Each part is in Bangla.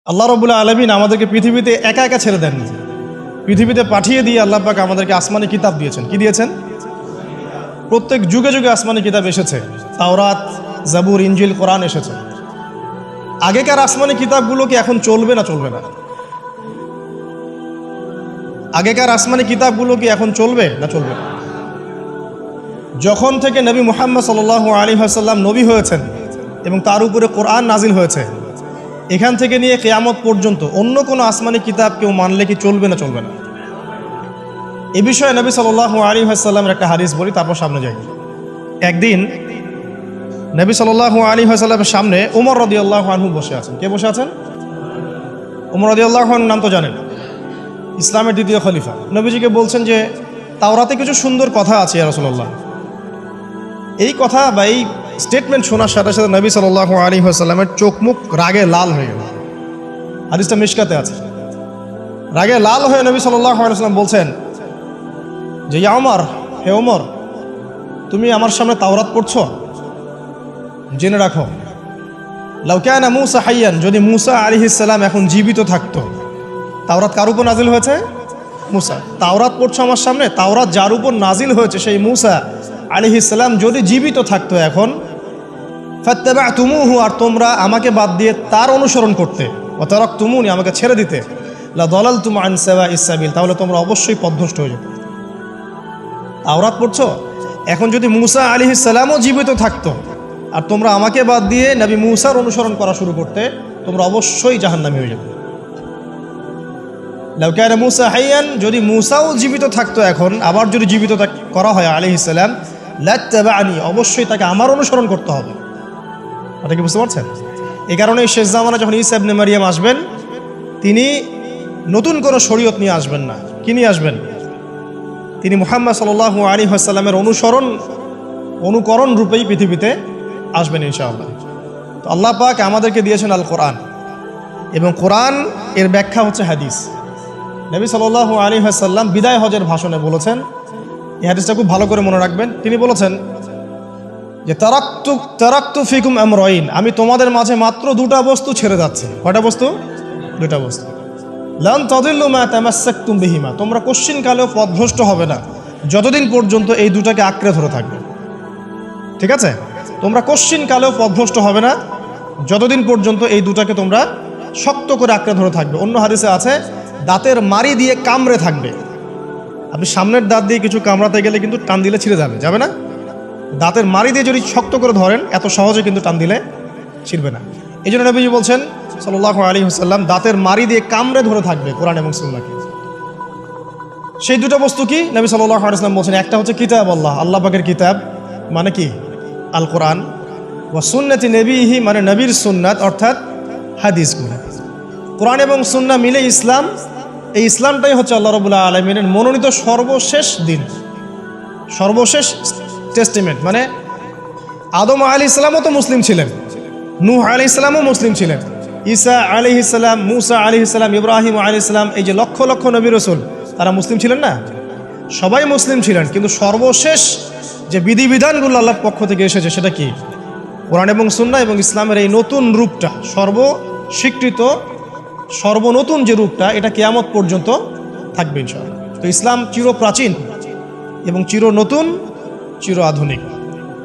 আল্লাহ রাব্বুল আলামিন আমাদেরকে পৃথিবীতে একা একা ছেড়ে দেননি। পৃথিবীতে পাঠিয়ে দিয়ে আল্লাহ পাক আমাদেরকে আসমানি কিতাব দিয়েছেন। কি দিয়েছেন? প্রত্যেক যুগে যুগে আসমানি কিতাব এসেছে। তাওরাত, জাবুর, ইনজিল, কোরআন এসেছে। আগেকার আসমানি কিতাবগুলো কি এখন চলবে না চলবে না? আগেকার আসমানি কিতাবগুলো কি এখন চলবে না চলবে না? যখন থেকে নবী মুহাম্মদ সাল্লাল্লাহু আলাইহি ওয়াসাল্লাম নবী হয়েছেন এবং তার উপরে কোরআন নাজিল হয়েছে, এখান থেকে নিয়ে কিয়ামত পর্যন্ত অন্য কোনো আসমানি কিতাব কেউ মানলে কি চলবে না চলবে না? এ বিষয়ে নবী সাল্লাল্লাহু আলাইহি ওয়াসাল্লামের একটা হাদিস বলি, তারপর সামনে যাই। একদিন নবী সাল্লাল্লাহু আলাইহি ওয়াসাল্লামের সামনে ওমর রাদিয়াল্লাহু আনহু বসে আছেন। কে বসে আছেন? ওমর রাদিয়াল্লাহু আনহু নাম তো জানেন, ইসলামের দ্বিতীয় খলিফা। নবীজিকে বলছেন যে তাওরাতে কিছু সুন্দর কথা আছে ইয়া রাসূলুল্লাহ। এই কথা বা এই স্টেটমেন্ট শোনার সাথে সাথে নবী সাল্লাল্লাহু আলাইহি ওয়াসাল্লামের চোখ মুখ রাগে লাল হয়ে গেল। হাদিসটা মিশকাতে আছে। রাগে লাল হয়ে নবী সাল্লাল্লাহু আলাইহি ওয়াসাল্লাম বলছেন যে ইয়া ওমর, হে ওমর, তুমি আমার সামনে তাওরাত পড়ছো? জেনে রাখো, লাউ কানা মূসা হাইয়ান, যদি মূসা আলাইহিস সালাম এখন জীবিত থাকতো। তাওরাত কার উপর নাজিল হয়েছে? মূসা। তাওরাত পড়ছো আমার সামনে, তাওরাত যার উপর নাজিল হয়েছে সেই মূসা আলাইহিস সালাম যদি জীবিত থাকতো এখন, ফাত্তাবা'তুমুহু, আর তোমরা আমাকে বাদ দিয়ে তার অনুসরণ করতে, ওয়া তারাকতুমুনি, আমাকে ছেড়ে দিতে, লা দালালতুম আন সাওয়াইস সাবিল, তাহলে তোমরা অবশ্যই পথভ্রষ্ট হয়ে যেতে। তাওরাত পড়ছো, এখন যদি মূসা আলাইহিস সালামও জীবিত থাকতো আর তোমরা আমাকে বাদ দিয়ে নবী মূসার অনুসরণ করা শুরু করতে, তোমরা অবশ্যই জাহান্নামী হয়ে যেতে। লাউ কানা মূসা হাইয়ান, যদি মূসাও জীবিত থাকতো এখন, আবার যদি জীবিত করা হয় আলাইহিস সালাম, লাত্তাবা'নি, অবশ্যই তাকে আমার অনুসরণ করতে হবে। এটা কি বুঝতে পারছেন? এই কারণে শেষ জামানা যখন ঈসা ইবনে মারইয়াম আসবেন, তিনি নতুন কোনো শরীয়ত নিয়ে আসবেন না। কি নিয়ে আসবেন? তিনি মুহাম্মদ সাল্লাল্লাহু আলাইহি ওয়াসাল্লামের অনুকরণ রূপেই পৃথিবীতে আসবেন ইনশাআল্লাহ। তো আল্লাহ পাক আমাদেরকে দিয়েছেন আল কোরআন, এবং কোরআন এর ব্যাখ্যা হচ্ছে হাদিস। নবী সাল্লাল্লাহু আলাইহি ওয়াসাল্লাম বিদায় হজের ভাষণে বলেছেন, এই হাদিসটা খুব ভালো করে মনে রাখবেন। তিনি বলেছেন যে তারাকতু ফিকুম আমরাইন, আমি তোমাদের মাঝে মাত্র দুটা বস্তু ছেড়ে যাচ্ছি। কয়টা বস্তু? দুটা বস্তু। লান তাদিল্লু মা তামাসসাকতুম বিহিমা, তোমরা কোশ্চিনকালেও পথভ্রষ্ট হবে না যতদিন পর্যন্ত এই দুটাকে আঁকড়ে ধরে থাকবে। ঠিক আছে? তোমরা কোশ্চিনকালেও পথভ্রষ্ট হবে না যতদিন পর্যন্ত এই দুটাকে তোমরা শক্ত করে আঁকড়ে ধরে থাকবে। অন্য হাদিসে আছে দাঁতের মাড়ি দিয়ে কামড়ে থাকবে। আপনি সামনের দাঁত দিয়ে কিছু কামড়াতে গেলে কিন্তু টান দিলে ছিঁড়ে যাবে না? দাঁতের মাড়ি দিয়ে যদি শক্ত করে ধরেন, এত সহজে কিন্তু টান দিলে ছিঁড়বে না। এই জন্য নবীজি বলছেন সাল্লাল্লাহু আলাইহি ওয়াসাল্লাম, দাঁতের মাড়ি দিয়ে কামড়ে ধরে থাকবে কোরআন এবং সুন্নাহকে। সেই দুটো বস্তু কি? নবী সাল্লাল্লাহু আলাইহি ওয়াসাল্লাম বলছেন, একটা হচ্ছে কিতাব আল্লাহ, আল্লাহ পাকের কিতাব, মানে কি? আল কোরআন। ওয়া সুন্নতি নবীহি, মানে নবীর সুন্নাত, অর্থাৎ হাদিসগুলো। কোরআন এবং সুন্নাহ মিলে ইসলাম। এই ইসলামটাই হচ্ছে আল্লাহ রাব্বুল আলামিনের মনোনীত সর্বশেষ দিন, সর্বশেষ টেস্টিমেন্ট। মানে আদম আলাইহিস সালামও তো মুসলিম ছিলেন, নূহ আলাইহিস সালামও মুসলিম ছিলেন, ঈসা আলাইহিস সালাম, মূসা আলাইহিস সালাম, ইব্রাহিম আলাইহিস সালাম, এই যে লক্ষ লক্ষ নবী রাসূল, তারা মুসলিম ছিলেন না? সবাই মুসলিম ছিলেন, কিন্তু সর্বশেষ যে বিধিবিধানগুলো আল্লাহর পক্ষ থেকে এসেছে সেটা কি? কোরআন এবং সুন্নাহ এবং ইসলামের এই নতুন রূপটা, সর্বস্বীকৃত সর্বনতুন যে রূপটা, এটা কিয়ামত পর্যন্ত থাকবে ইনশাআল্লাহ। তো ইসলাম চির প্রাচীন এবং চির নতুন, চির আধুনিক।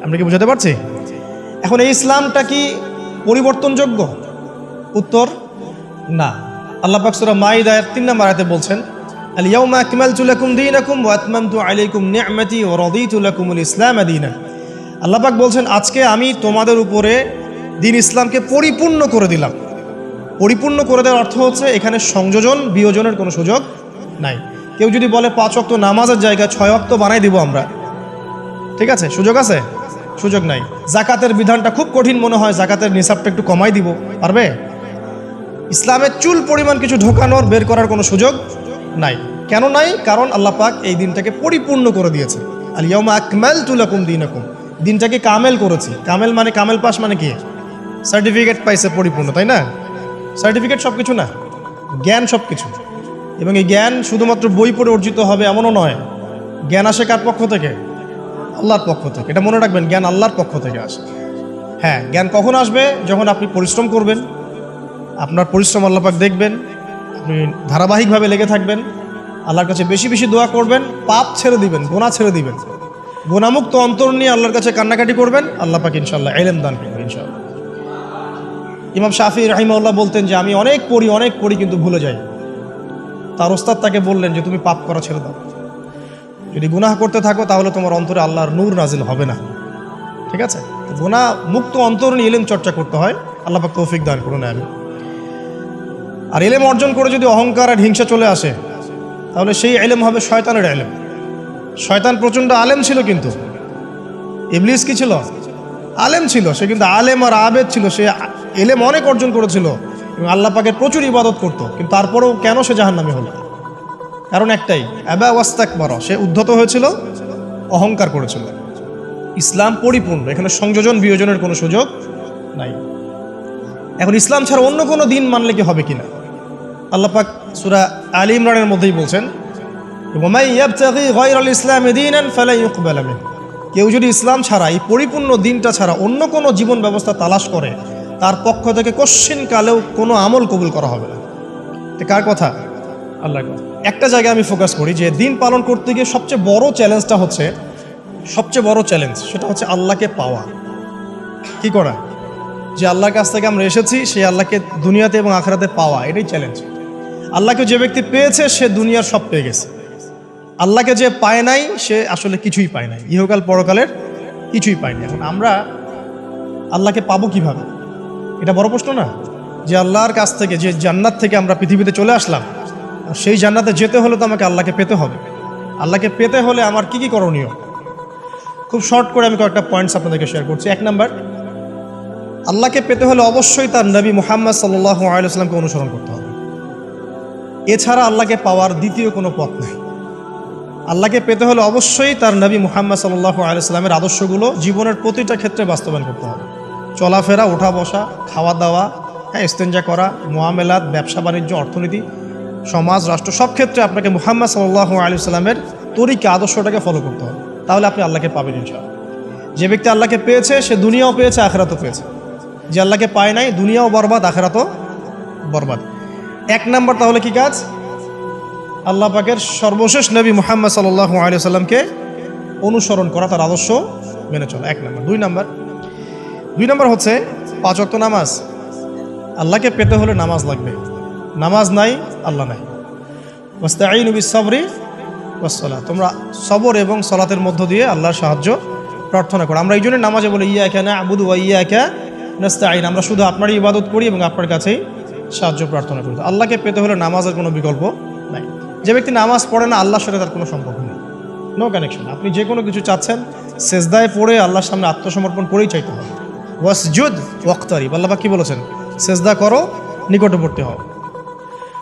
আমরা কি বুঝাতে পারছি? এখন এই ইসলামটা কি পরিবর্তনযোগ্য? উত্তর না। আল্লাহ পাক সূরা মাইদার 3 নম্বর আয়াতে বলছেন, আল ইয়াউমা আকমালতু লাকুম দীনাকুম ওয়া আতমামতু আলাইকুম নি'মাতি ওয়া রাদিতু লাকুমুল ইসলাম দীনান। আল্লাহ পাক বলছেন, আজকে আমি তোমাদের উপরে দ্বীন ইসলামকে পরিপূর্ণ করে দিলাম। পরিপূর্ণ করে দেওয়ার অর্থ হচ্ছে এখানে সংযোজন বিয়োজনের কোনো সুযোগ নাই। কেউ যদি বলে 5 ওয়াক্ত নামাজের জায়গায় 6 ওয়াক্ত বানাই দিব আমরা, ঠিক আছে? সুযোগ আছে? সুযোগ নাই। জাকাতের বিধানটা খুব কঠিন মনে হয়, জাকাতের নিসাবটা একটু কমাই দিব, পারবে? ইসলামের চুল পরিমাণ কিছু ঢোকানোর, বের করার কোনো সুযোগ নাই। কেন নাই? কারণ আল্লাহ পাক এই দিনটাকে পরিপূর্ণ করে দিয়েছে। আল ইয়াউমা আকমালতু লাকুম দীনাকুম, দিনটাকে কামেল করেছি। কামেল মানে, কামেল পাস মানে কি? সার্টিফিকেট পাইছে পরিপূর্ণ, তাই না? সার্টিফিকেট সব কিছু না, জ্ঞান সব কিছু। এবং এই জ্ঞান শুধুমাত্র বই পড়ে অর্জিত হবে এমনও নয়। জ্ঞান আসে কার পক্ষ থেকে? আল্লাহর পক্ষ থেকে। এটা মনে রাখবেন, জ্ঞান আল্লাহর পক্ষ থেকে আসে। হ্যাঁ, জ্ঞান কখন আসবে? যখন আপনি পরিশ্রম করবেন, আপনার পরিশ্রম আল্লাহ পাক দেখবেন, আপনি ধারাবাহিকভাবে লেগে থাকবেন, আল্লাহর কাছে বেশি বেশি দোয়া করবেন, পাপ ছেড়ে দিবেন, গুনাহ ছেড়ে দিবেন, গুনাহমুক্ত অন্তর নিয়ে আল্লাহর কাছে কান্নাকাটি করবেন, আল্লাহ পাক ইনশাআল্লাহ ইলম দান করবেন ইনশাআল্লাহ। ইমাম শাফি রাহিমাহুল্লাহ বলতেন যে আমি অনেক পড়ি কিন্তু ভুলে যাই। তার ওস্তাদ তাকে বললেন যে তুমি পাপ করা ছেড়ে দাও, যদি গুনাহ করতে থাকো তাহলে তোমার অন্তরে আল্লাহর নূর নাজিল হবে না। ঠিক আছে, গুনাহ মুক্ত অন্তর নিয়ে ইলম চর্চা করতে হয়। আল্লাহ পাক তৌফিক দান করুন। আমি আর ইলম অর্জন করে যদি অহংকার আর হিংসা চলে আসে তাহলে সেই ইলম হবে শয়তানের ইলম। শয়তান প্রচণ্ড আলেম ছিল, কিন্তু ইবলিস কি ছিল? আলেম ছিল। সে কিন্তু আলেম আর আবেদ ছিল, সে ইলম অনেক অর্জন করেছিল এবং আল্লাহ পাকের প্রচুর ইবাদত করত, কিন্তু তারপরেও কেন সে জাহান্নামী হলো? কারণ একটাই, আবা ওয়াস্তাকবারা, সে উদ্ধত হয়েছিল, অহংকার করেছিল। ইসলাম পরিপূর্ণ, এখানে সংযোজন বিয়োজনের কোনো সুযোগ নাই। এখন ইসলাম ছাড়া অন্য কোনো দিন মানলে কি হবে কিনা? আল্লাহ পাক সূরা আলী ইমরানের মধ্যেই বলছেন, ওয়ামাই ইয়াবতাগি গায়রাল ইসলামি দীনান ফালা ইউকবালা মিনহু, কেউ যদি ইসলাম ছাড়া, এই পরিপূর্ণ দিনটা ছাড়া অন্য কোনো জীবন ব্যবস্থা তালাশ করে, তার পক্ষ থেকে কশ্চিন কালেও কোনো আমল কবুল করা হবে না। এটা কার কথা? আল্লাহর কথা। একটা জায়গায় আমি ফোকাস করি যে দিন পালন করতে গিয়ে সবচেয়ে বড় চ্যালেঞ্জটা হচ্ছে, সেটা হচ্ছে আল্লাহকে পাওয়া। কি করা? যে আল্লাহর কাছ থেকে আমরা এসেছি, সেই আল্লাহকে দুনিয়াতে এবং আখিরাতে পাওয়া, এটাই চ্যালেঞ্জ। আল্লাহকে যে ব্যক্তি পেয়েছে সে দুনিয়ার সব পেয়ে গেছে। আল্লাহকে যে পায় নাই সে আসলে কিছুই পায় নাই, ইহকাল পরকালের কিছুই পায়নি। এখন আমরা আল্লাহকে পাবো কিভাবে? এটা বড় প্রশ্ন না? যে আল্লাহর কাছ থেকে, যে জান্নাত থেকে আমরা পৃথিবীতে চলে আসলাম, সেই জান্নাতে যেতে হলে তো আমাকে আল্লাহকে পেতে হবে। আল্লাহকে পেতে হলে আমার কি কি করণীয়? খুব শর্ট করে আমি কয়েকটা পয়েন্টস আপনাদেরকে শেয়ার করছি। 1 নাম্বার, আল্লাহকে পেতে হলে অবশ্যই তার নবী মুহাম্মদ সাল্লাল্লাহু আলাইহি ওয়াসাল্লামকে অনুসরণ করতে হবে। এছাড়া আল্লাহকে পাওয়ার দ্বিতীয় কোনো পথ নেই। আল্লাহকে পেতে হলে অবশ্যই তার নবী মুহাম্মদ সাল্লাল্লাহু আলাইহি ওয়াসাল্লামের আদর্শগুলো জীবনের প্রতিটা ক্ষেত্রে বাস্তবায়ন করতে হবে। চলাফেরা, ওঠা বসা, খাওয়া দাওয়া, ইস্তেঞ্জা করা, মুআমালাত, ব্যবসা বাণিজ্য, অর্থনীতি, সমাজ, রাষ্ট্র, সব ক্ষেত্রে আপনাকে মুহাম্মদ সাল্লাল্লাহু আলাইহি ওয়াসাল্লামের তরিকা, আদর্শটাকে ফলো করতে হবে। তাহলে আপনি আল্লাহকে পাবেন ইনশাআল্লাহ। যে ব্যক্তি আল্লাহকে পেয়েছে সে দুনিয়াও পেয়েছে, আখিরাতও পেয়েছে। যে আল্লাহকে পায় নাই, দুনিয়াও বরবাদ, আখিরাতও বরবাদ। 1 নাম্বার তাহলে কি কাজ? আল্লাহ পাকের সর্বশেষ নবী মুহাম্মদ সাল্লাল্লাহু আলাইহি ওয়াসাল্লামকে অনুসরণ করা, তার আদর্শ মেনে চলা, 1 নাম্বার। 2 নাম্বার হচ্ছে 5 ওয়াক্ত নামাজ। আল্লাহকে পেতে হলে নামাজ লাগবে। নামাজ নাই, আল্লাহ নাই। ওয়াস্তাঈনু বিস-সাবরি ওয়াস-সালাহ, তোমরা সবর এবং সালাতের মধ্য দিয়ে আল্লাহর সাহায্য প্রার্থনা করো। আমরা এই জন্য নামাজে বলি ইয়াকা না'বুদু ওয়া ইয়াকা নাস্তাঈন, আমরা শুধু আপনারই ইবাদত করি এবং আপনার কাছেই সাহায্য প্রার্থনা করি। আল্লাহকে পেতে হলে নামাজের কোনো বিকল্প নাই। যে ব্যক্তি নামাজ পড়ে না, আল্লাহর সাথে তার কোনো সম্পর্ক নেই, নো কানেকশন। আপনি যে কোনো কিছু চাচ্ছেন, সেজদায় পড়ে আল্লাহর সামনে আত্মসমর্পণ করেই চাইতে হবে। ওয়াসজুদ ওয়াক্তারিব, আল্লাহ পাক কি বলেছেন? সেজদা করো, নিকটবর্তী হও।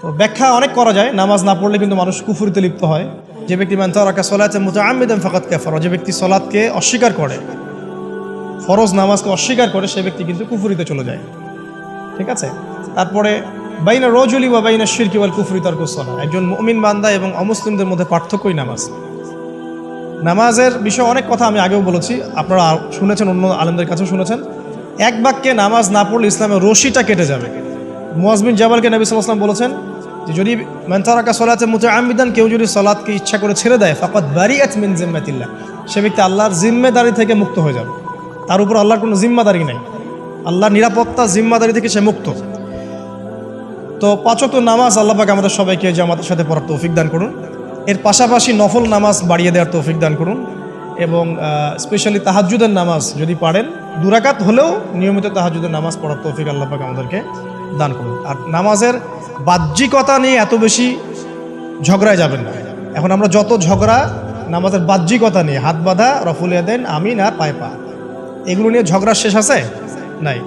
তো ব্যাখ্যা অনেক করা যায়। নামাজ না পড়লে কিন্তু মানুষ কুফরিতে লিপ্ত হয়। যে ব্যক্তি মান তারাকা সালাতান মুতাআম্মিদান ফাকাদ কাফারা, যে ব্যক্তি সালাতকে অস্বীকার করে, ফরজ নামাজকে অস্বীকার করে, সে ব্যক্তি কিন্তু কুফরিতে চলে যায়। ঠিক আছে। তারপরে বাইনা রাজুলি ওয়া বাইনা শিরকি ওয়াল কুফরি তারকুস সালাহ, একজন মুমিন বান্দা এবং অমুসলিমদের মধ্যে পার্থক্যই নামাজ। নামাজের বিষয়ে অনেক কথা আমি আগেও বলেছি, আপনারা শুনেছেন, অন্য আলেমদের কাছেও শুনেছেন। এক বাক্যে নামাজ না পড়লে ইসলামের রশিটা কেটে যাবে। মুআয বিন জাবালকে নবী সাল্লাল্লাহু আলাইহি ওয়াসাল্লাম বলেছেন যে যদি মান তারাকা সালাতান মুতাআম্মিদান, কেউ যদি সালাতকে ইচ্ছা করে ছেড়ে দেয়, ফাকাদ বারিআত মিন জিম্মাতিল্লাহ, সে ব্যক্তি আল্লাহর জিম্মেদারি থেকে মুক্ত হয়ে যাবে। তার উপর আল্লাহর কোনো জিম্মাদারি নাই, আল্লাহর নিরাপত্তা, জিম্মাদারি থেকে সে মুক্ত। তো 5 ওয়াক্ত নামাজ আল্লাহ পাক আমাদের সবাইকে জামাতের সাথে পড়ার তৌফিক দান করুন। এর পাশাপাশি নফল নামাজ বাড়িয়ে দেওয়ার তৌফিক দান করুন এবং স্পেশালি তাহাজ্জুদের নামাজ যদি পারেন, 2 রাকাত হলেও নিয়মিত তাহাজ্জুদের নামাজ পড়ার তৌফিক আল্লাহ পাক আমাদেরকে দান করুন। আর নামাজের বাহ্যিকতা নিয়ে এত বেশি ঝগড়ায় যাবেন না। এখন আমরা যত ঝগড়া নামাজের বাহ্যিকতা নিয়ে, হাত বাঁধা, রফুল ইয়াদাইন, আমিন আর পায়ে পা, এগুলো নিয়ে ঝগড়া শেষ আছে? নাই।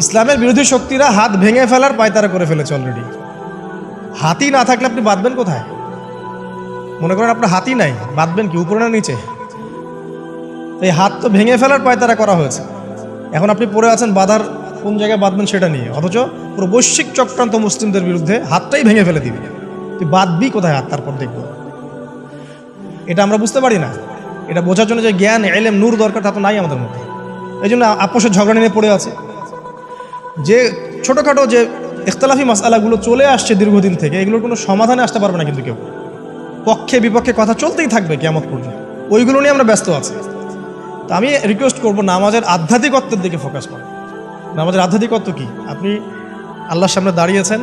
ইসলামের বিরোধী শক্তিরা হাত ভেঙে ফেলার পায়তারা করে ফেলেছে অলরেডি। হাতই না থাকলে আপনি বাঁধবেন কোথায়? মনে করেন আপনার হাতই নাই, বাঁধবেন কি উপরে না নিচে? এই হাত তো ভেঙে ফেলার পায়তারা করা হয়েছে। এখন আপনি পড়ে আছেন বাঁধার কোন জায়গায় বাঁধবেন সেটা নিয়ে, অথচ পুরো বৈশ্বিক চক্রান্ত মুসলিমদের বিরুদ্ধে হাতটাই ভেঙে ফেলে দিবে। তুই বাঁধবি কোথায় হাত? তারপর দেখব। এটা আমরা বুঝতে পারি না। এটা বোঝার জন্য যে জ্ঞান, ইলম, নূর দরকার, তা তো নাই আমাদের মধ্যে। এই জন্য আপোষের ঝগড়া নিয়ে পড়ে আছে। যে ছোটোখাটো যে ইখতিলাফি মাসআলাগুলো চলে আসছে দীর্ঘদিন থেকে, এগুলোর কোনো সমাধানে আসতে পারবে না কিন্তু কেউ। পক্ষে বিপক্ষে কথা চলতেই থাকবে কিয়ামত পর্যন্ত, ওইগুলো নিয়ে আমরা ব্যস্ত আছি। তো আমি রিকোয়েস্ট করব নামাজের আধ্যাত্মিকত্বের দিকে ফোকাস করেন। নামাজের আধ্যাত্মিকত্ব কি? আপনি আল্লাহর সামনে দাঁড়িয়েছেন,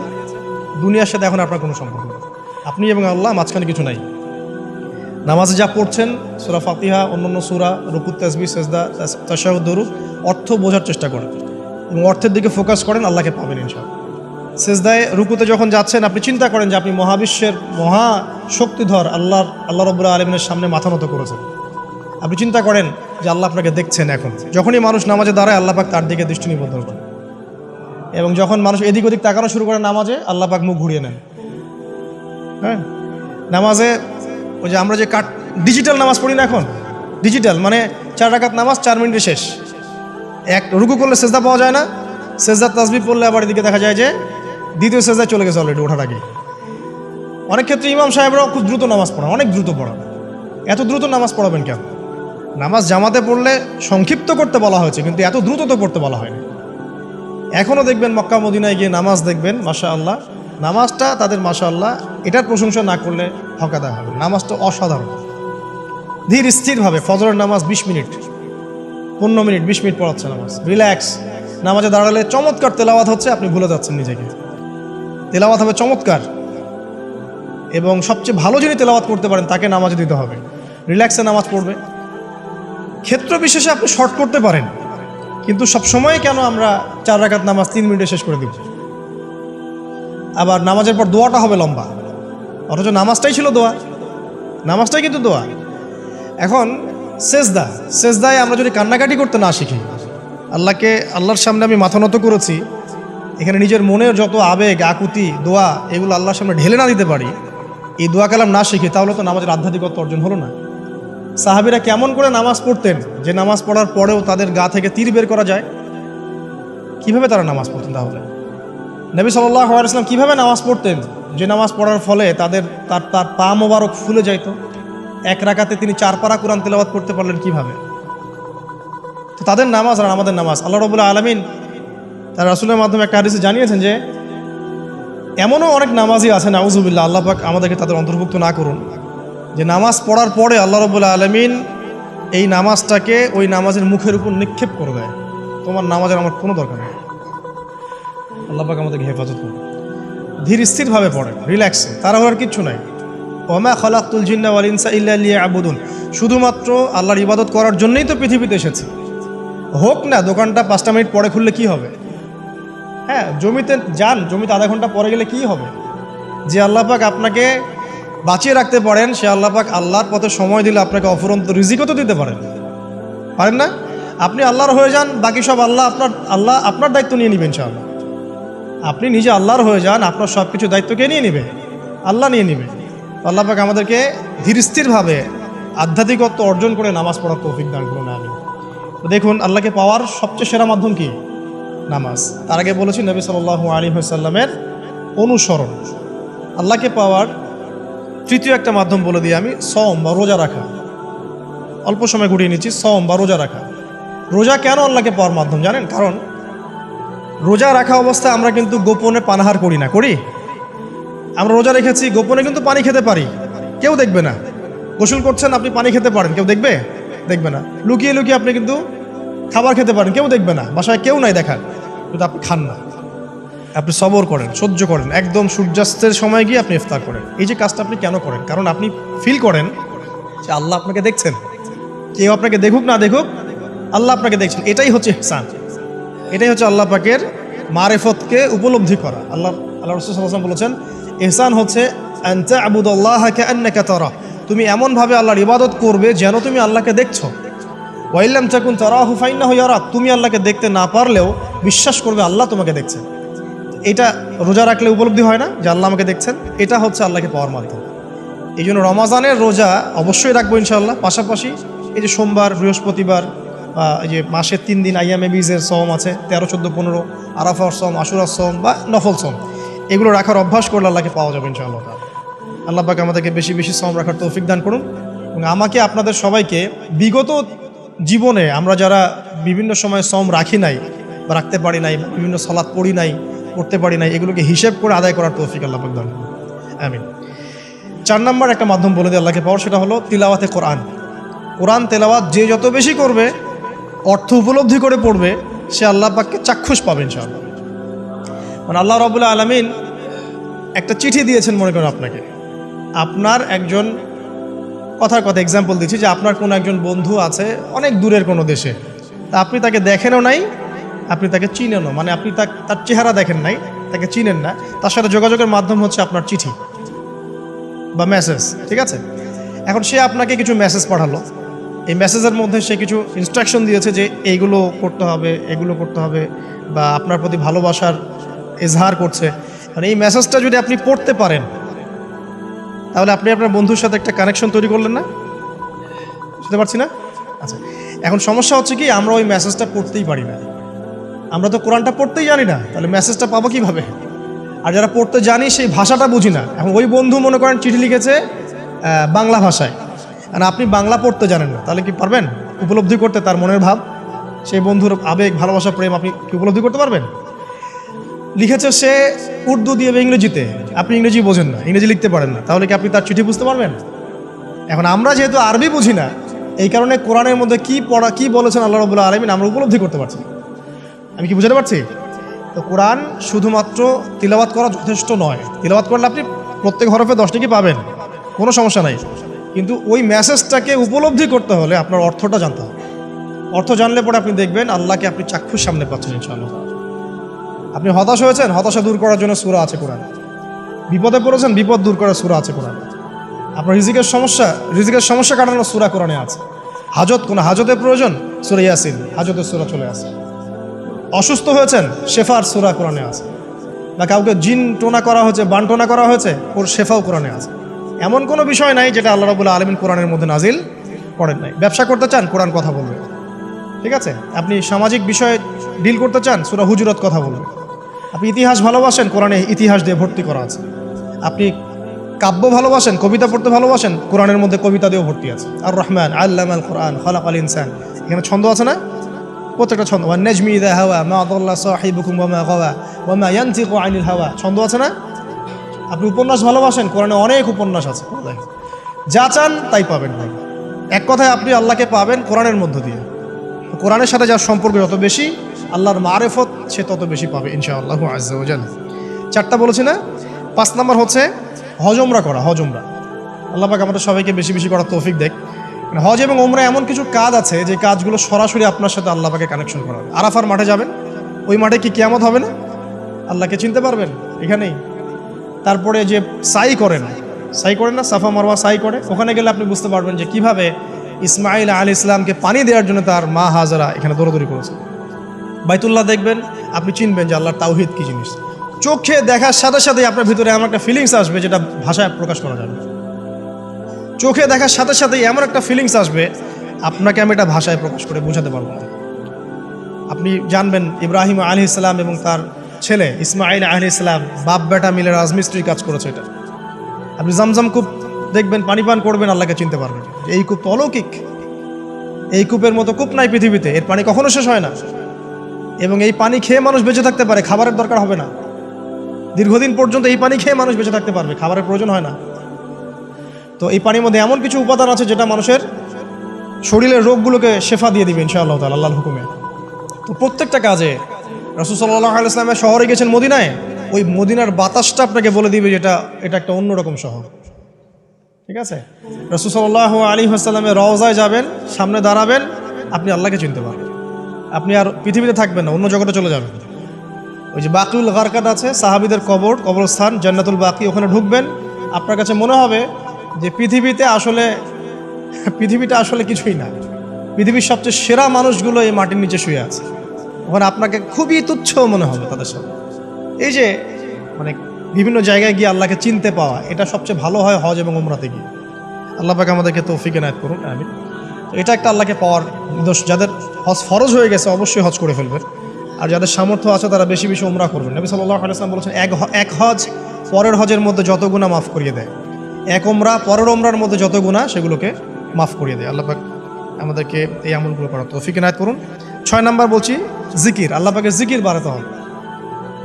দুনিয়ার সাথে এখন আপনার কোনো সম্পর্ক নেই, আপনি এবং আল্লাহ, মাঝখানে কিছু নাই। নামাজে যা পড়ছেন, সূরা ফাতিহা, অন্যান্য সূরা, রুকু, তাসবিহ, সিজদা, তাশাহুদ, দুরূদ, অর্থ বোঝার চেষ্টা করেন এবং অর্থের দিকে ফোকাস করেন, আল্লাহকে পাবেন ইনশাআল্লাহ। সিজদায় রুকুতে যখন যাচ্ছেন, আপনি চিন্তা করেন যে আপনি মহাবিশ্বের মহা শক্তিধর আল্লাহ রাব্বুল আলামিনের সামনে মাথা নত করেছেন। আপনি চিন্তা করেন যে আল্লাহ আপনাকে দেখছেন। এখন যখনই মানুষ নামাজে দাঁড়ায়, আল্লাহ পাক তার দিকে দৃষ্টি নিবদ্ধ করেন, এবং যখন মানুষ এদিক ওদিক তাকানো শুরু করে নামাজে, আল্লাহ পাক মুখ ঘুরিয়ে নেন। হ্যাঁ, নামাজে ওই যে আমরা যে ডিজিটাল নামাজ পড়ি না, এখন ডিজিটাল মানে 4 রাকাত নামাজ 4 মিনিটে শেষ। এক রুকু করলে সেজদা পাওয়া যায় না, সেজদার তাসবিহ পড়লে আবার এদিকে দেখা যায় যে দ্বিতীয় সেজদায় চলে গেছে অলরেডি ওঠার আগে। অনেক ক্ষেত্রে ইমাম সাহেবরাও খুব দ্রুত নামাজ পড়ান, অনেক দ্রুত পড়ান। এত দ্রুত নামাজ পড়াবেন কেন? নামাজ জামাতে পড়লে সংক্ষিপ্ত করতে বলা হয়েছে, কিন্তু এত দ্রুত তো পড়তে বলা হয়নি। এখনও দেখবেন মক্কা মদিনায় গিয়ে নামাজ দেখবেন, মাশাআল্লাহ, নামাজটা তাদের মাশাআল্লাহ এটার প্রশংসা না করলে হকাদা হবে। নামাজটা অসাধারণ, ধীর স্থিরভাবে ফজরের নামাজ 20 মিনিট, 15 মিনিট, 20 মিনিট পড়াচ্ছে নামাজ, রিল্যাক্স। নামাজে দাঁড়ালে চমৎকার তেলাওয়াত হচ্ছে, আপনি ভুলে যাচ্ছেন নিজেকে। তেলাওয়াত হবে চমৎকার, এবং সবচেয়ে ভালো যিনি তেলাওয়াত করতে পারেন তাকে নামাজে দিতে হবে। রিল্যাক্সে নামাজ পড়বে। ক্ষেত্র বিশেষে আপনি শর্ট করতে পারেন, কিন্তু সবসময় কেন আমরা 4 রাকাত নামাজ 3 মিনিটে শেষ করে দিব? আবার নামাজের পর দোয়াটা হবে লম্বা, অথচ নামাজটাই ছিল দোয়া, নামাজটাই কিন্তু দোয়া। এখন সেজদায় আমরা যদি কান্নাকাটি করতে না শিখি, আল্লাহর সামনে আমি মাথা নত করেছি, এখানে নিজের মনের যত আবেগ, আকুতি, দোয়া, এগুলো আল্লাহর সামনে ঢেলে না দিতে পারি, এই দোয়া কালাম না শিখি, তাহলে তো নামাজের আধ্যাত্মিকত্ব অর্জন হলো না। সাহাবীরা কেমন করে নামাজ পড়তেন যে নামাজ পড়ার পরেও তাদের গা থেকে তীর বের করা যায়? কিভাবে তারা নামাজ পড়তেন? তাহলে নবী সাল্লাল্লাহু আলাইহি ওয়াসাল্লাম কিভাবে নামাজ পড়তেন যে নামাজ পড়ার ফলে তার পা মোবারক ফুলে যাইত? 1 রাকাতে তিনি 4 পারা কোরআন তেলাওয়াত করতে পারলেন কিভাবে? তো তাদের নামাজ আর আমাদের নামাজ, আল্লাহ রাব্বুল আলামিন তার রাসূলের মাধ্যমে একটা হাদিসে জানিয়েছেন যে এমনও অনেক নামাজি আছে, নাউযুবিল্লাহ, আল্লাহ পাক আমাদেরকে তাদের অন্তর্ভুক্ত না করুন, যে নামাজ পড়ার পরে আল্লাহ রাব্বুল আলামিন এই নামাজটাকে ওই নামাজের মুখের উপর নিক্ষেপ করে দেয়, তোমার নামাজের আমার কোনো দরকার নেই। আল্লাহ পাক আমাদেরকে হেফাজত করুন। ধীর স্থিরভাবে পড়েন, রিল্যাক্সে, তাড়াহুড়ার কিচ্ছু নাই। ওমা খালাকতুল জিন্না ওয়াল ইনসা ইল্লা লিয়াবুদুন, শুধুমাত্র আল্লাহর ইবাদত করার জন্যই তো পৃথিবীতে এসেছি। হোক না দোকানটা 5টা মিনিট পরে খুললে কি হবে? হ্যাঁ, জমিতে যান, জমিতে আধা ঘন্টা পরে গেলে কি হবে? যে আল্লাহ পাক আপনাকে বাঁচিয়ে রাখতে পারেন, সে আল্লাহ পাক আল্লাহর পথে সময় দিলে আপনাকে অফুরন্ত রিজিকও তো দিতে পারেন না? আপনি আল্লাহর হয়ে যান, বাকি সব আল্লাহ আপনার দায়িত্ব নিয়ে নেবেন ইনশাআল্লাহ। আপনি নিজে আল্লাহর হয়ে যান, আপনার সব কিছু দায়িত্ব কে নিয়ে নেবে? আল্লাহ নিয়ে নেবে। আল্লাহ পাক আমাদেরকে ধীর স্থিরভাবে আধ্যাত্মিকত্ব অর্জন করে নামাজ পড়ার তৌফিক দান করুন, আমিন। দেখুন, আল্লাহকে পাওয়ার সবচেয়ে সেরা মাধ্যম কি? নামাজ। তার আগে বলেছি নবী সাল্লাল্লাহু আলাইহি ওয়াসাল্লামের অনুসরণ। আল্লাহকে পাওয়ার তৃতীয় একটা মাধ্যম বলে দিই আমি, সওম বা রোজা রাখা। অল্প সময় ঘুরিয়ে নিচ্ছি, সওম বা রোজা রাখা। রোজা কেন আল্লাহকে পাওয়ার মাধ্যম জানেন? কারণ রোজা রাখা অবস্থায় আমরা কিন্তু গোপনে পানাহার করি না, করি? আমরা রোজা রেখেছি, গোপনে কিন্তু পানি খেতে পারি, কেউ দেখবে না। গোসল করছেন, আপনি পানি খেতে পারেন, কেউ দেখবে না। লুকিয়ে লুকিয়ে আপনি কিন্তু খাবার খেতে পারেন, কেউ দেখবে না, বাসায় কেউ নাই দেখার, কিন্তু আপনি খান না। আপনি সবর করেন, সহ্য করেন, একদম সূর্যাস্তের সময় গিয়ে আপনি ইফতার করেন। এই যে কাজটা আপনি কেন করেন? কারণ আপনি ফিল করেন যে আল্লাহ আপনাকে দেখছেন। কেউ আপনাকে দেখুক না দেখুক, আল্লাহ আপনাকে দেখছেন। এটাই হচ্ছে ইহসান, এটাই হচ্ছে আল্লাহ পাকের মারিফতকে উপলব্ধি করা। আল্লাহ রাসূল সাল্লাল্লাহু আলাইহি ওয়াসাল্লাম বলেছেন, ইহসান হচ্ছে আন তা'বুদাল্লাহা কাআন্নাকা তারা, তুমি এমনভাবে আল্লাহর ইবাদত করবে যেন তুমি আল্লাহকে দেখছো। ওয়া ইল্লাম তাকুন তারাহু ফাইন্নাহু ইয়ারাক, তুমি আল্লাহকে দেখতে না পারলেও বিশ্বাস করবে আল্লাহ তোমাকে দেখছেন। এটা রোজা রাখলে উপলব্ধি হয় না যে আল্লাহ আমাকে দেখছেন? এটা হচ্ছে আল্লাহকে পাওয়ার মাধ্যম। এই জন্য রমাজানের রোজা অবশ্যই রাখবো ইনশাআল্লাহ। পাশাপাশি এই যে সোমবার, বৃহস্পতিবার, এই যে মাসের 3 দিন আইয়ামে বীজের সওম আছে, 13, 14, 15, আরাফার সওম, আশুরার সওম বা নফল সওম, এগুলো রাখার অভ্যাস করলে আল্লাহকে পাওয়া যাবে ইনশাআল্লাহ। আল্লাহ পাক আমাদেরকে বেশি বেশি সওম রাখার তৌফিক দান করুন, এবং আমাকে আপনাদের সবাইকে বিগত জীবনে আমরা যারা বিভিন্ন সময় সওম রাখি নাই, বা রাখতে পারি নাই, বিভিন্ন সালাত পড়ি নাই, পড়তে পারি নাই, এগুলোকে হিসেব করে আদায় করার তৌফিক আল্লাহ পাক দান করুন। আমিন। 4 নম্বর একটা মাধ্যম বলে দিই আল্লাহকে পাওয়ার, সেটা হলো তিলাওয়াতে কোরআন। কোরআন তেলাওয়াত যে যত বেশি করবে, অর্থ উপলব্ধি করে পড়বে, সে আল্লাহ পাককে চাক্ষুষ পাবে ইনশাআল্লাহ। মানে আল্লাহ রাব্বুল আলামিন একটা চিঠি দিয়েছেন, মনে করেন আপনাকে, আপনার একজন কথার কথা এক্সাম্পল দিচ্ছি, যে আপনার কোনো একজন বন্ধু আছে অনেক দূরের কোনো দেশে, তা আপনি তাকে দেখেনও নাই, আপনি তাকে চিনেনও, মানে আপনি তার চেহারা দেখেন নাই, তাকে চিনেন না, তার সাথে যোগাযোগের মাধ্যম হচ্ছে আপনার চিঠি বা মেসেজ, ঠিক আছে? এখন সে আপনাকে কিছু মেসেজ পাঠালো, এই মেসেজের মধ্যে সে কিছু ইনস্ট্রাকশন দিয়েছে যে এইগুলো করতে হবে, এগুলো করতে হবে, বা আপনার প্রতি ভালোবাসার এজহার করছে। মানে এই মেসেজটা যদি আপনি পড়তে পারেন, তাহলে আপনি আপনার বন্ধুর সাথে একটা কানেকশন তৈরি করলেন না? বুঝতে পারছি না? আচ্ছা, এখন সমস্যা হচ্ছে কি, আমরা ওই মেসেজটা পড়তেই পারি না। আমরা তো কোরআনটা পড়তেই জানি না, তাহলে মেসেজটা পাবো কীভাবে? আর যারা পড়তে জানি সেই ভাষাটা বুঝি না। এখন ওই বন্ধু মনে করেন চিঠি লিখেছে বাংলা ভাষায়, আর আপনি বাংলা পড়তে জানেন না, তাহলে কি পারবেন উপলব্ধি করতে তার মনের ভাব, সেই বন্ধুর আবেগ, ভালোবাসা, প্রেম আপনি কি উপলব্ধি করতে পারবেন? লিখেছে সে উর্দু দিয়ে বা ইংরেজিতে, আপনি ইংরেজি বোঝেন না, ইংরেজি লিখতে পারেন না, তাহলে কি আপনি তার চিঠি বুঝতে পারবেন? এখন আমরা যেহেতু আরবি বুঝি না, এই কারণে কোরআনের মধ্যে কি বলেছেন আল্লাহ রাব্বুল আলামিন আমরা উপলব্ধি করতে পারছি। আমি কি বুঝাতে পারছি? তো কোরআন শুধুমাত্র তিলাওয়াত করা যথেষ্ট নয়। তিলাওয়াত করলে আপনি প্রত্যেক হরফে 10 টাকা পাবেন, কোনো সমস্যা নাই, কিন্তু ওই মেসেজটাকে উপলব্ধি করতে হলে আপনার অর্থটা জানতে হবে। অর্থ জানলে পরে আপনি দেখবেন আল্লাহকে আপনি চাক্ষুষ সামনে পাচ্ছেন ইনশাআল্লাহ। আপনি হতাশ হয়েছেন, হতাশা দূর করার জন্য সূরা আছে কোরআন। বিপদে পড়েছেন, বিপদ দূর করার সূরা আছে কোরআন। আপনার রিজিকের সমস্যা কাটানোর সূরা কোরআনে আছে। কোনো হাজতের প্রয়োজন, সূরা ইয়াসিন, হাজতের সূরা চলে আসে। অসুস্থ হয়েছেন, শেফার সূরা কোরআনে আছে। বা কাউকে জিন টোনা করা হয়েছে, বানটোনা করা হয়েছে, ওর শেফাও কোরআনে আছে। এমন কোনো বিষয় নাই যেটা আল্লাহ রাব্বুল আলামিন কোরআনের মধ্যে নাজিল করেন নাই। ব্যবসা করতে চান, কোরআন কথা বলবে, ঠিক আছে? আপনি সামাজিক বিষয়ে ডিল করতে চান, সূরা হুজুরাত কথা বলবে। আপনি ইতিহাস ভালোবাসেন, কোরআনে ইতিহাস দিয়ে ভর্তি করা আছে। আপনি কাব্য ভালোবাসেন, কবিতা পড়তে ভালোবাসেন, কোরআনের মধ্যে কবিতা দিয়েও ভর্তি আছে। আর রহমান আল্লামাল কোরআন খালাকাল ইনসান, এখানে ছন্দ আছে না? প্রত্যেকটা ছন্দ, ওয়ান নাজমি ইযা হাওয়া মা দাল্লা সাহিবুকুম ওয়া মা গাওয়া ওয়া মা ইয়ানতিকু আনিল হাওয়া, ছন্দ আছে না? আপনি উপন্যাস ভালোবাসেন, কোরআনে অনেক উপন্যাস আছে। যা চান তাই পাবেন। এক কথায় আপনি আল্লাহকে পাবেন কোরআনের মধ্য দিয়ে। কোরআনের সাথে যার সম্পর্ক যত বেশি, আল্লাহর মারেফত সে তত বেশি পাবে ইনশাআল্লাহু আজ্জা ওয়া জাল। 4টা বলেছি না? 5 নম্বর হচ্ছে হজ ওমরা করা। হজ ওমরা আল্লাহ পাক আমাদের সবাইকে বেশি বেশি করার তৌফিক দেয়। হজ এবং ওমরা এমন কিছু কাজ আছে যে কাজগুলো সরাসরি আপনার সাথে আল্লাহ পাকে কানেকশন করা হবে। আরাফার মাঠে যাবেন, ওই মাঠে কি কিয়ামত হবে না? আল্লাহকে চিনতে পারবেন এখানেই। তারপরে যে সাই করেন না, সাফা মারওয়া সাই করে, ওখানে গেলে আপনি বুঝতে পারবেন যে কিভাবে ইসমাইল আলাইহিস সালামকে পানি দেওয়ার জন্য তার মা হাজারা এখানে দৌড়াদৌড়ি করেছে। বাইতুল্লাহ দেখবেন, আপনি চিনবেন যে আল্লাহর তাওহীদ কি জিনিস। চোখে দেখার সাথে সাথে আপনার ভিতরে এমন একটা ফিলিংস আসবে যেটা ভাষায় প্রকাশ করা যাবে না। চোখে দেখার সাথে সাথে এমন একটা ফিলিংস আসবে, আপনাকে আমি এটা ভাষায় প্রকাশ করে বোঝাতে পারবো না। আপনি জানবেন ইব্রাহিম আলাইহিস সালাম এবং তার ছেলে ইসমাইল আলাইহিস সালাম বাপ বেটা মিলে রাজমিস্ত্রির কাজ করেছে। এটা আপনি জামজাম কূপ দেখবেন, পানি পান করবেন, আল্লাহকে চিনতে পারবেন। এই কূপ তো অলৌকিক, এই কূপের মতো কূপ নাই পৃথিবীতে, এর পানি কখনো শেষ হয় না, এবং এই পানি খেয়ে মানুষ বেঁচে থাকতে পারে, খাবারের দরকার হবে না। দীর্ঘদিন পর্যন্ত এই পানি খেয়ে মানুষ বেঁচে থাকতে পারবে, খাবারের প্রয়োজন হয় না। তো এই পানির মধ্যে এমন কিছু উপাদান আছে যেটা মানুষের শরীরের রোগগুলোকে শেফা দিয়ে দিবে ইনশাআল্লাহ তাআলা আল্লাহর হুকুমে। তো প্রত্যেকটা কাজে রাসূল সাল্লাল্লাহু আলাইহি ওয়াসাল্লাম শহরে গেছেন মদিনায়, ওই মদিনার বাতাসটা আপনাকে বলে দিবে যেটা এটা একটা অন্যরকম শহর, ঠিক আছে? রাসূল সাল্লাল্লাহু আলাইহি ওয়াসাল্লামের রওজায় যাবেন, সামনে দাঁড়াবেন, আপনি আল্লাহকে চিনতে পারবেন। আপনি আর পৃথিবীতে থাকবেন না, অন্য জগতে চলে যাবেন। ওই যে বাকিউল গারকাত আছে, সাহাবীদের কবরস্থান জান্নাতুল বাকি, ওখানে ঢুকবেন, আপনার কাছে মনে হবে যে পৃথিবীটা আসলে কিছুই না। পৃথিবীর সবচেয়ে সেরা মানুষগুলো এই মাটির নিচে শুয়ে আছে, ওখানে আপনাকে খুবই তুচ্ছ মনে হবে তাদের সাথে। এই যে মানে বিভিন্ন জায়গায় গিয়ে আল্লাহকে চিনতে পাওয়া, এটা সবচেয়ে ভালো হয় হজ এবং উমরাতে গিয়ে। আল্লাহ পাক আমাদেরকে তৌফিক এনায়েত করুন, আমিন। তো এটা একটা আল্লাহকে পাওয়ার নিদর্শ। যাদের হজ ফরজ হয়ে গেছে অবশ্যই হজ করে ফেলবেন, আর যাদের সামর্থ্য আছে তারা বেশি বেশি উমরা করবেন। নবী সাল্লাল্লাহু আলাইহি ওয়াসাল্লাম বলেছেন, এক হজ পরের হজের মধ্যে যত গুনাহ মাফ করিয়ে দেয়, এক উমরা পরের উমরার মধ্যে যত গুনাহ সেগুলোকে মাফ করিয়ে দেয়। আল্লাহ পাক আমাদেরকে এই আমলগুলো করার তৌফিক এনায়েত করুন। 6 নাম্বার বলছি জিকির, আল্লাহ পাকের জিকির বাড়াতে হবে।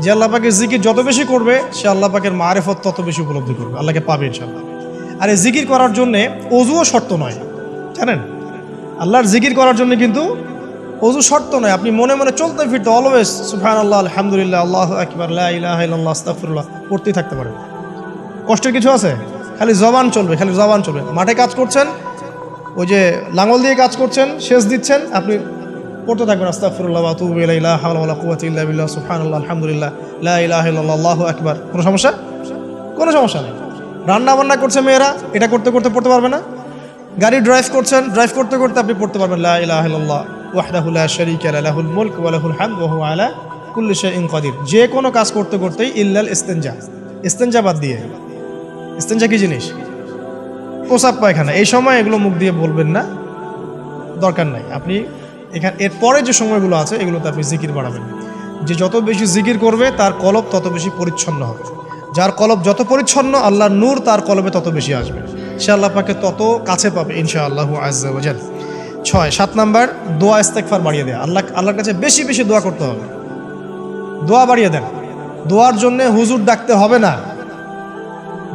যে আল্লাহ পাকের জিকির যত বেশি করবে সে আল্লাহ পাকের মারিফত তত বেশি উপলব্ধি করবে, আল্লাহকে পাবে ইনশাআল্লাহ। আর এই জিকির করার জন্যে অজুও শর্ত নয়, জানেন? আল্লাহর জিকির করার জন্য কিন্তু অজু শর্ত নয়। আপনি মনে মনে চলতে ফিরতে অলওয়েজ সুবহানাল্লাহ, আলহামদুলিল্লাহ, আল্লাহু আকবার, লা ইলাহা ইল্লাল্লাহ, আস্তাগফিরুল্লাহ পড়তেই থাকতে পারেন। কষ্টের কিছু আছে? খালি জবান চলবে, খালি জবান চলবে। মাঠে কাজ করছেন, ওই যে লাঙল দিয়ে কাজ করছেন, সেচ দিচ্ছেন, আপনি পড়তে থাকবেন আস্তাগফিরুল্লাহ ওয়া আতুবু ইলাইহি, লা হাওলা ওয়ালা কুওয়াতা ইল্লা বিল্লাহ, সুবহানাল্লাহ, আলহামদুলিল্লাহ, লা ইলাহা ইল্লাল্লাহ, আল্লাহু আকবার। কোনো সমস্যা? কোনো সমস্যা নেই। রান্না বান্না করছে মেয়েরা, এটা করতে করতে পড়তে পারবে না? গাড়ি ড্রাইভ করছেন, ড্রাইভ করতে করতে আপনি পড়তে পারবেন লা ইলাহা ইল্লাল্লাহ ওয়াহদাহু লা শারীকা লাহু, লাহুল মুলকু ওয়া লাহুল হামদু ওয়া হুয়া আলা কুল্লি শাইইন কাদির। যে কোনো কাজ করতে করতেই ইল্লাল ইস্তিনজা, ইস্তিনজা বাদ দিয়ে। ইস্তিনজা কি জিনিস? প্রসাব পায়খানা। এই সময় এগুলো মুখ দিয়ে বলবেন না, দরকার নাই। আপনি এখানে এরপরে যে সময়গুলো আছে এগুলোতে আপনি জিকির বাড়াবেন। যে যত বেশি জিকির করবে তার কলব তত বেশি পরিচ্ছন্ন হবে। যার কলব যত পরিচ্ছন্ন আল্লাহর নূর তার কলবে তত বেশি আসবে, সে আল্লাহ পাকে তত কাছে পাবে ইনশাআল্লাহু আযজা ওয়া জাল। 7 নাম্বার, দোয়া ইস্তেগফার বাড়িয়ে দেয়া। আল্লাহর কাছে বেশি বেশি দোয়া করতে হবে। দোয়া বাড়িয়ে দেন। দোয়ার জন্য হুজুর ডাকতে হবে না,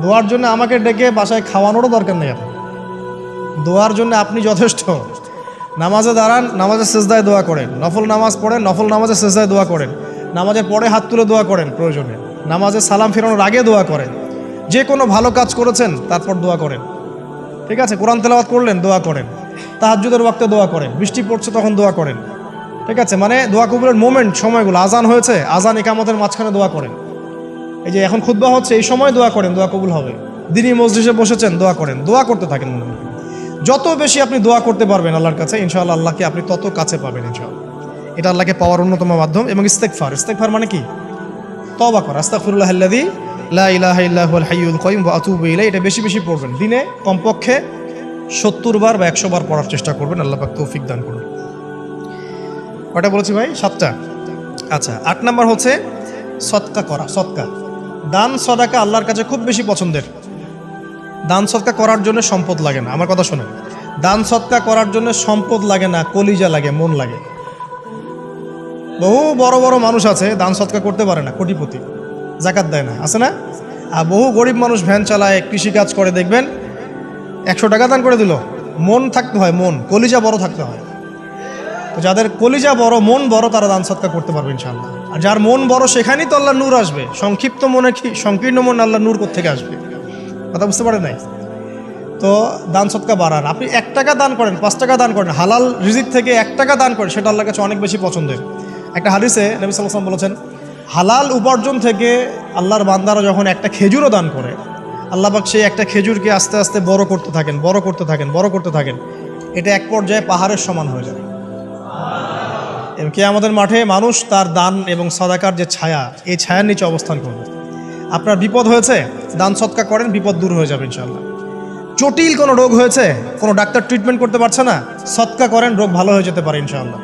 দোয়ার জন্য আমাকে ডেকে বাসায় খাওয়ানোরও দরকার নেই। আপনার দোয়ার জন্য আপনি যথেষ্ট। নামাজে দাঁড়ান, নামাজের সেজদায় দোয়া করেন। নফল নামাজ পড়েন, নফল নামাজের সেজদায় দোয়া করেন। নামাজের পরে হাত তুলে দোয়া করেন প্রয়োজনে। নামাজে সালাম ফেরানোর আগে দোয়া করেন। যে কোনো ভালো কাজ করেছেন তারপর দোয়া করেন, ঠিক আছে? কোরআন তেলাওয়াত করলেন, দোয়া করেন। তাহাজ্জুদের ওয়াক্তে দোয়া করেন। বৃষ্টি পড়ছে তখন দোয়া করেন, ঠিক আছে? মানে দোয়া কবুলের মোমেন্ট, সময়গুলো, আজান হয়েছে, আজান ইকামতের মাঝখানে দোয়া করেন। এই যে এখন খুতবা হচ্ছে, এই সময় দোয়া করেন, দোয়া কবুল হবে। দিনই মসজিদে বসেছেন, দোয়া করেন, দোয়া করতে থাকেন। মনে মনে যত বেশি আপনি দোয়া করতে পারবেন আল্লাহর কাছে ইনশাআল্লাহ আল্লাহকে আপনি তত কাছে পাবেন ইনশাআল্লাহ। এটা আল্লাহকে পাওয়ার অন্যতম মাধ্যম। এবং ইস্তেগফার, ইস্তেগফার মানে কি? তওবা করা। আস্তাগফিরুল্লাহাল্লাযী লা ইলাহা ইল্লা হুয়াল হাইয়ুল কাইয়ুম ওয়া আতুবু ইলাইহি। এটা বেশি বেশি পড়বেন। দিনে কমপক্ষে 70 বার বা 100 বার পড়ার চেষ্টা করবেন। আল্লাহ পাক তৌফিক দান করুন। কয়টা বলেছি ভাই? 7টা। আচ্ছা, 8 নাম্বার হচ্ছে সদকা করা। সদকা, দান সদাকা আল্লাহর কাছে খুব বেশি পছন্দের। দান সদকা করার জন্য সম্পদ লাগে না, আমার কথা শোনেন। দান সদকা করার জন্য সম্পদ লাগে না, কলিজা লাগে, মন লাগে। বহু বড় বড় মানুষ আছে দান সদকা করতে পারে না, কোটিপতি, জাকাত দেয় না, আছে না? আর বহু গরিব মানুষ ভ্যান চালায়, কৃষিকাজ করে, দেখবেন 100 টাকা দান করে দিল। মন থাকতে হয়, মন, কলিজা বড় থাকতে হয়। তো যাদের কলিজা বড়, মন বড়, তারা দান সদকা করতে পারবে ইনশাআল্লাহ। আর যার মন বড় সেখানেই তো আল্লাহ নূর আসবে। সংক্ষিপ্ত মনে কি, সংকীর্ণ মন আল্লাহ নূর কোত্থেকে আসবে? কথা বুঝতে পারেন নাই? তো দান সদকা বাড়ান। আপনি 1 টাকা দান করেন, 5 টাকা দান করেন, হালাল রিজিক থেকে 1 টাকা দান করেন, সেটা আল্লাহর কাছে অনেক বেশি পছন্দের। একটা হাদিসে নবী সাল্লাল্লাহু আলাইহি ওয়াসাল্লাম বলেছেন, হালাল উপার্জন থেকে আল্লাহর বান্দারা যখন একটা খেজুরও দান করে, আল্লাহ পাক সেই একটা খেজুরকে আস্তে আস্তে বড় করতে থাকেন, বড় করতে থাকেন, বড় করতে থাকেন। এটা এক পর্যায়ে পাহাড়ের সমান হয়ে যায়। এবং কিয়ামতের মাঠে মানুষ তার দান এবং সাদাকার যে ছায়া, এই ছায়ার নিচে অবস্থান করবে। আপনার বিপদ হয়েছে, দান সদকা করেন, বিপদ দূর হয়ে যাবে ইনশাআল্লাহ। জটিল কোনো রোগ হয়েছে, কোনো ডাক্তার ট্রিটমেন্ট করতে পারছে না, সদকা করেন, রোগ ভালো হয়ে যেতে পারে ইনশাআল্লাহ।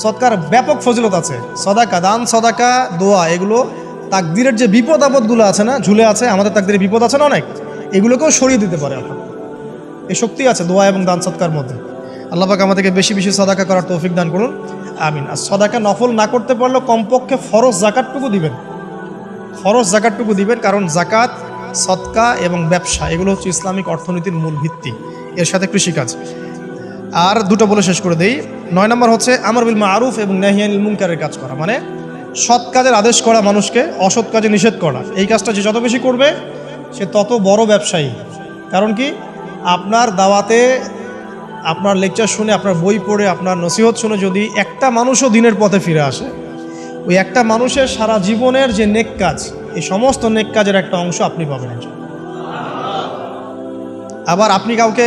সদকার ব্যাপক ফজিলত আছে। সদাকা, দান সদাকা, দোয়া, এগুলো তাকদিরের যে বিপদ আপদগুলো আছে না, ঝুলে আছে, আমাদের তাকদিরে বিপদ আছে না অনেক, এগুলোকেও সরিয়ে দিতে পারে আল্লাহ। এই শক্তি আছে দোয়া এবং দান সদকার মধ্যে। আল্লাহ পাক আমাদেরকে বেশি বেশি সদাকা করার তৌফিক দান করুন, আমিন। আর সদাকা নফল না করতে পারলেও কমপক্ষে ফরজ জাকাতটুকু দিবেন, ফরজ জাকাতটুকু দিবেন। কারণ জাকাত, সদকা এবং ব্যবসা এগুলো হচ্ছে ইসলামিক অর্থনীতির মূল ভিত্তি, এর সাথে কৃষিকাজ। আর দুটো বলে শেষ করে দেই। 9 নম্বর হচ্ছে আমর বিল মারুফ এবং নাহি আনিল মুনকারের কাজ করা, মানে সৎ কাজের আদেশ করা, মানুষকে অসৎ কাজে নিষেধ করা। এই কাজটা যে যত বেশি করবে সে তত বড় ব্যবসায়ী। কারণ কি, আপনার দাওয়াতে, আপনার লেকচার শুনে, আপনার বই পড়ে, আপনার নসিহত শুনে যদি একটা মানুষও দিনের পথে ফিরে আসে, ওই একটা মানুষের সারা জীবনের যে নেক কাজ, এই সমস্ত নেক কাজের একটা অংশ আপনি পাবেন। আবার আপনি কাউকে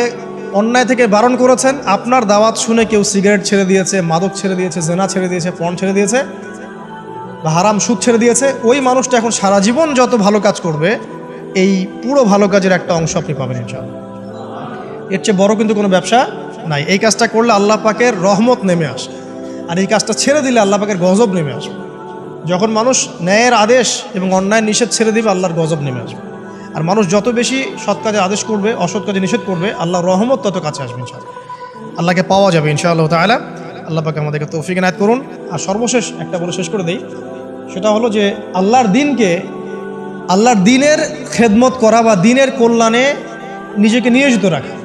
অন্যায় থেকে বারণ করেছেন, আপনার দাওয়াত শুনে কেউ সিগারেট ছেড়ে দিয়েছে, মাদক ছেড়ে দিয়েছে, জেনা ছেড়ে দিয়েছে, পণ ছেড়ে দিয়েছে, বা হারাম সুদ ছেড়ে দিয়েছে, ওই মানুষটা এখন সারা জীবন যত ভালো কাজ করবে, এই পুরো ভালো কাজের একটা অংশ আপনি পাবেন ইনশাআল্লাহ। এর চেয়ে বড় কিন্তু কোনো ব্যবসা নাই। এই কাজটা করলে আল্লাহ পাকের রহমত নেমে আসে, আর এই কাজটা ছেড়ে দিলে আল্লাহ পাকের গজব নেমে আসবে। যখন মানুষ ন্যায়ের আদেশ এবং অন্যায় নিষেধ ছেড়ে দিবে, আল্লাহর গজব নেমে আসবে। আর মানুষ যত বেশি সৎ কাজে আদেশ করবে, অসৎ কাজে নিষেধ করবে, আল্লাহর রহমত তত কাছে আসবে ইনশাআল্লাহ। আল্লাহকে পাওয়া যাবে ইনশাআল্লাহ তাআলা। আল্লাহ পাক আমাদেরকে তৌফিক এনায়েত করুন। আর সর্বশেষ একটা বলে শেষ করে দেই, সেটা হলো যে আল্লাহর দিনের খেদমত করা বা দিনের কল্যাণে নিজেকে নিয়োজিত রাখা।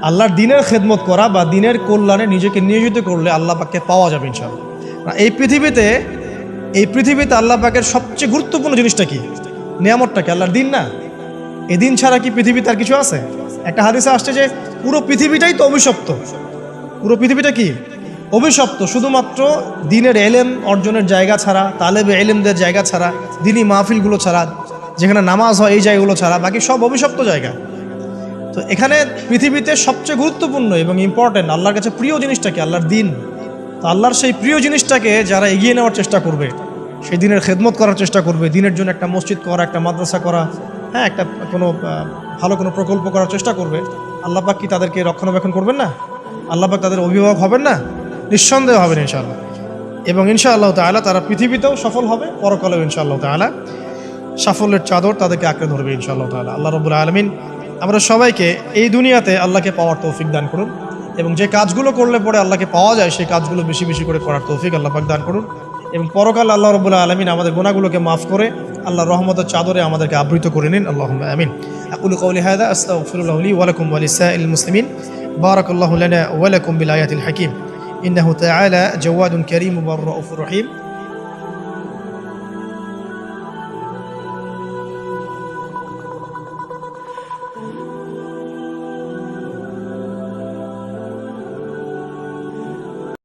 আল্লাহর দিনের খেদমত করা বা দিনের কল্যাণে নিজেকে নিয়োজিত করলে আল্লাহ পাককে পাওয়া যাবে ইনশাআল্লাহ। এই পৃথিবীতে আল্লাহ পাকের সবচেয়ে গুরুত্বপূর্ণ জিনিসটা কি? নিয়ামতটা কি? আল্লাহর দিন না? এই দিন ছাড়া কি পৃথিবীতে আর কিছু আছে? একটা হাদিসে আসছে যে পুরো পৃথিবীটাই তো অভিশপ্ত। পুরো পৃথিবীটা কি? অভিশপ্ত। শুধুমাত্র দিনের এলেম অর্জনের জায়গা ছাড়া, তালেবে এলেমদের জায়গা ছাড়া, দিনী মাহফিলগুলো ছাড়া, যেখানে নামাজ হয় এই জায়গাগুলো ছাড়া বাকি সব অভিশপ্ত জায়গা। তো এখানে পৃথিবীতে সবচেয়ে গুরুত্বপূর্ণ এবং ইম্পর্টেন্ট আল্লাহর কাছে প্রিয় জিনিসটা কি? আল্লাহর দিন। তো আল্লাহর সেই প্রিয় জিনিসটাকে যারা এগিয়ে নেওয়ার চেষ্টা করবে, সেই দিনের খেদমত করার চেষ্টা করবে, দিনের জন্য একটা মসজিদ করা, একটা মাদ্রাসা করা, হ্যাঁ, একটা ভালো কোনো প্রকল্প করার চেষ্টা করবে, আল্লাহ পাক কি তাদেরকে রক্ষণাবেক্ষণ করবেন না? আল্লাহ পাক তাদের অভিভাবক হবেন না? নিঃসন্দেহ হবেন ইনশাআল্লাহ। এবং ইনশাআল্লাহ তাআলা তারা পৃথিবীতেও সফল হবে, পরকালেও ইনশাআল্লাহ তাআলা সাফল্যের চাদর তাদেরকে আঁকড়ে ধরবে ইনশাআল্লাহ তাআলা। আল্লাহ রাব্বুল আলামিন আমরা সবাইকে এই দুনিয়াতে আল্লাহকে পাওয়ার তৌফিক দান করুন, এবং যে কাজগুলো করলে পরে আল্লাহকে পাওয়া যায় সেই কাজগুলো বেশি বেশি করে করার তৌফিক আল্লাহ পাক দান করুন। এবং পরকাল আল্লাহ রাব্বুল আলামিন আমাদের গুনাহগুলোকে মাফ করে আল্লাহর রহমতের চাদরে আমাদেরকে আবৃত করে নিন। আল্লাহুম্মা আমিন। আকুলু কওলি হাযা আস্তাগফিরুল্লাহ লি ওয়া লাকুম ওয়া লিসাইরিল মুসলিমিন। বারাকাল্লাহু লানা ওয়া লাকুম বিল আয়াতিল হাকীম। ইন্নাহু তাআলা জাওয়াদুন কারীম ওয়া রাউফুর রহিম।